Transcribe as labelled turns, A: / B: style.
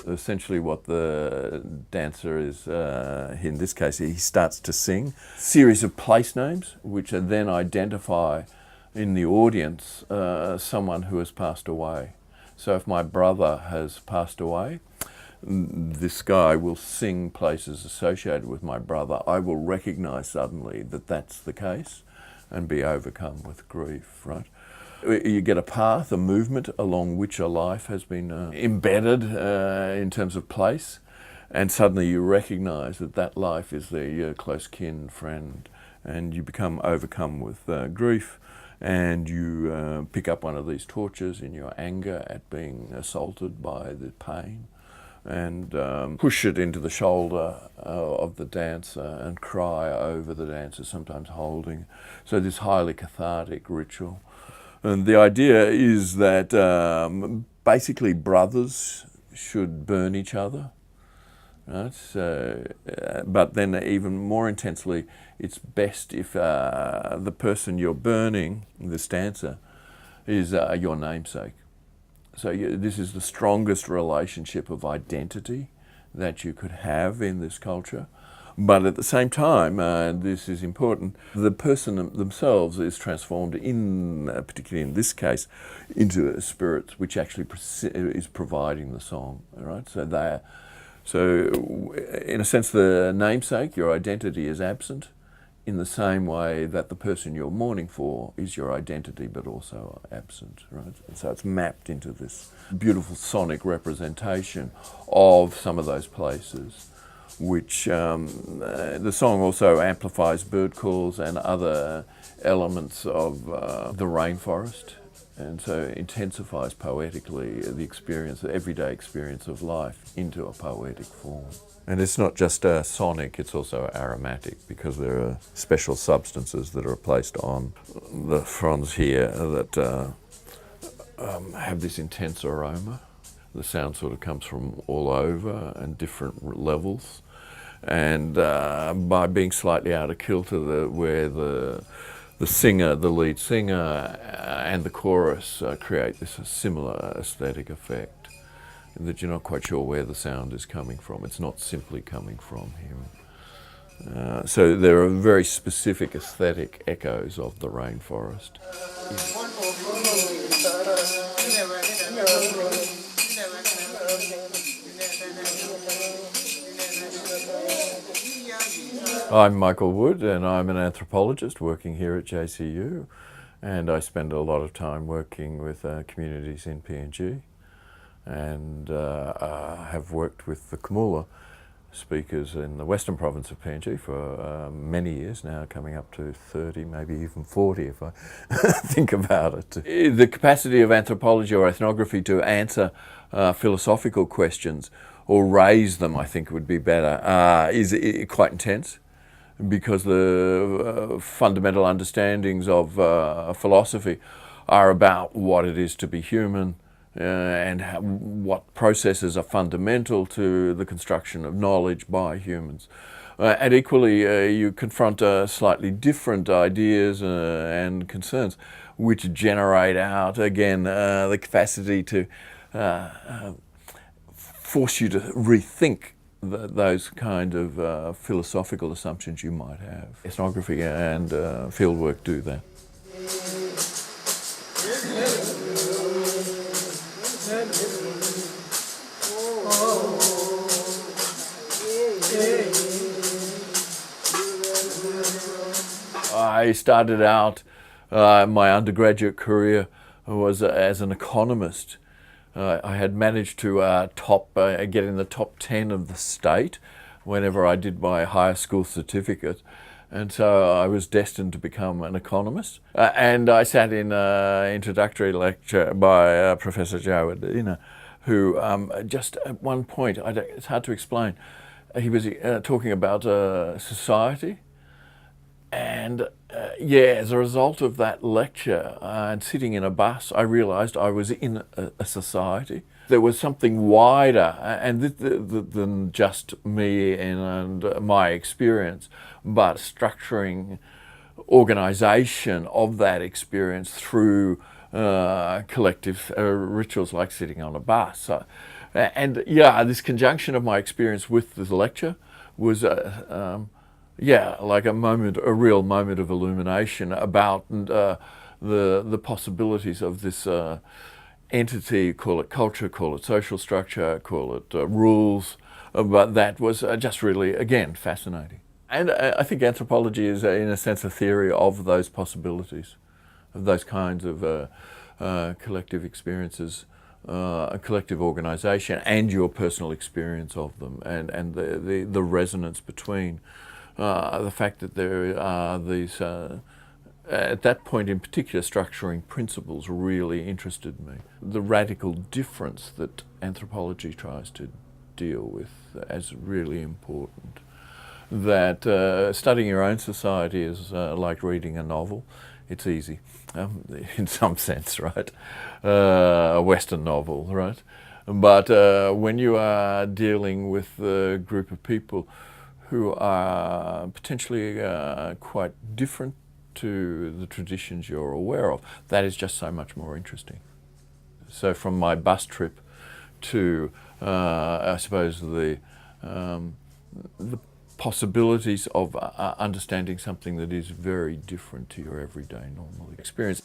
A: Essentially what the dancer is, in this case, he starts to sing a series of place names which then identify in the audience someone who has passed away. So if my brother has passed away, this guy will sing places associated with my brother. I will recognise suddenly that that's the case and be overcome with grief, right? You get a path, a movement along which a life has been embedded in terms of place, and suddenly you recognise that that life is your close kin, friend, and you become overcome with grief, and you pick up one of these torches in your anger at being assaulted by the pain, and push it into the shoulder of the dancer and cry over the dancer, sometimes holding. So this highly cathartic ritual. And the idea is that basically brothers should burn each other, right? So, but then even more intensely, it's best if the person you're burning, this dancer, is your namesake. So this is the strongest relationship of identity that you could have in this culture. But at the same time, this is important, the person themselves is transformed, particularly in this case, into a spirit which actually is providing the song. Right? So in a sense, the namesake, your identity, is absent, in the same way that the person you're mourning for is your identity, but also absent, right? And so it's mapped into this beautiful sonic representation of some of those places, which the song also amplifies bird calls and other elements of the rainforest, and so intensifies poetically the experience, the everyday experience of life into a poetic form. And it's not just sonic, it's also aromatic, because there are special substances that are placed on the fronds here that have this intense aroma. The sound sort of comes from all over and different levels. And by being slightly out of kilter, where the singer, the lead singer, and the chorus create this similar aesthetic effect, that you're not quite sure where the sound is coming from. It's not simply coming from him. So there are very specific aesthetic echoes of the rainforest. I'm Michael Wood, and I'm an anthropologist working here at JCU, and I spend a lot of time working with communities in PNG, and have worked with the Kumula speakers in the western province of PNG for many years now, coming up to 30, maybe even 40 if I think about it. The capacity of anthropology or ethnography to answer philosophical questions, or raise them, I think would be better, is quite intense, because the fundamental understandings of philosophy are about what it is to be human, and what processes are fundamental to the construction of knowledge by humans. And equally, you confront slightly different ideas and concerns, which generate out, again, the capacity to force you to rethink those kind of philosophical assumptions you might have. Ethnography and fieldwork do that. I started out, my undergraduate career was as an economist. I had managed to get in the top 10 of the state whenever I did my higher school certificate. And so I was destined to become an economist. And I sat in an introductory lecture by Professor Joe Adina, who just at one point, it's hard to explain, he was talking about society. And as a result of that lecture and sitting in a bus, I realised I was in a society. There was something wider than just me and my experience, but structuring organisation of that experience through collective rituals like sitting on a bus. So, and yeah, this conjunction of my experience with the lecture was like a real moment of illumination about the possibilities of this entity, call it culture, call it social structure, call it rules, but that was just really, again, fascinating. And I think anthropology is, in a sense, a theory of those possibilities, of those kinds of collective experiences, a collective organisation, and your personal experience of them, and the resonance between the fact that there are these, at that point in particular, structuring principles really interested me. The radical difference that anthropology tries to deal with as really important. That studying your own society is like reading a novel. It's easy, in some sense, right? A Western novel, right? But when you are dealing with a group of people who are potentially quite different to the traditions you're aware of, that is just so much more interesting. So from my bus trip to, I suppose, the possibilities of understanding something that is very different to your everyday normal experience.